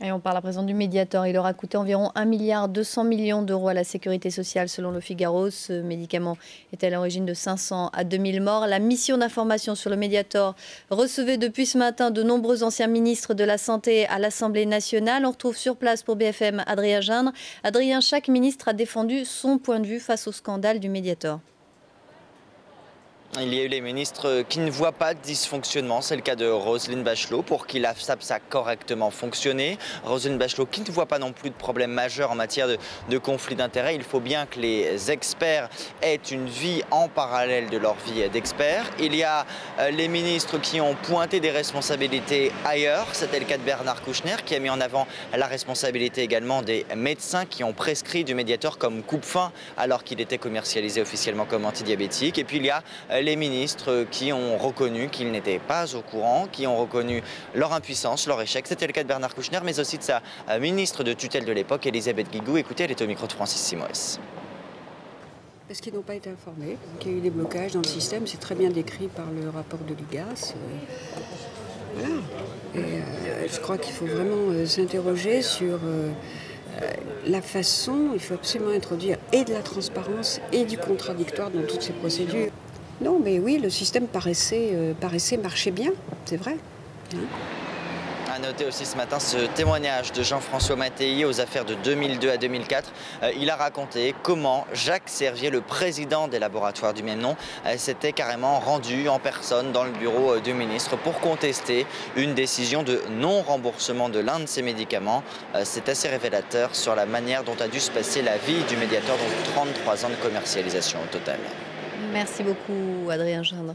Et on parle à présent du Mediator. Il aura coûté environ 1,2 milliard d'euros à la sécurité sociale selon Le Figaro. Ce médicament est à l'origine de 500 à 2000 morts. La mission d'information sur le Mediator recevait depuis ce matin de nombreux anciens ministres de la Santé à l'Assemblée nationale. On retrouve sur place pour BFM Adrien Gindre. Adrien, chaque ministre a défendu son point de vue face au scandale du Mediator. Il y a eu les ministres qui ne voient pas de dysfonctionnement. C'est le cas de Roselyne Bachelot, pour qui la SAPS a correctement fonctionné. Roselyne Bachelot qui ne voit pas non plus de problème majeur en matière de conflit d'intérêts. Il faut bien que les experts aient une vie en parallèle de leur vie d'experts. Il y a les ministres qui ont pointé des responsabilités ailleurs. C'était le cas de Bernard Kouchner, qui a mis en avant la responsabilité également des médecins qui ont prescrit du Mediator comme coupe-faim alors qu'il était commercialisé officiellement comme antidiabétique. Et puis il y a les ministres qui ont reconnu qu'ils n'étaient pas au courant, qui ont reconnu leur impuissance, leur échec. C'était le cas de Bernard Kouchner, mais aussi de sa ministre de tutelle de l'époque, Elisabeth Guigou. Écoutez, elle est au micro de Francis Simoes. Parce qu'ils n'ont pas été informés, qu'il y a eu des blocages dans le système, c'est très bien décrit par le rapport de l'IGAS. Voilà. Et je crois qu'il faut vraiment s'interroger sur la façon, il faut absolument introduire et de la transparence et du contradictoire dans toutes ces procédures. Non, mais oui, le système paraissait marcher bien, c'est vrai. Hein. À noter aussi ce matin ce témoignage de Jean-François Mattei aux affaires de 2002 à 2004. Il a raconté comment Jacques Servier, le président des laboratoires du même nom, s'était carrément rendu en personne dans le bureau du ministre pour contester une décision de non-remboursement de l'un de ses médicaments. C'est assez révélateur sur la manière dont a dû se passer la vie du Mediator, donc 33 ans de commercialisation au total. Merci beaucoup, Adrien Gindre.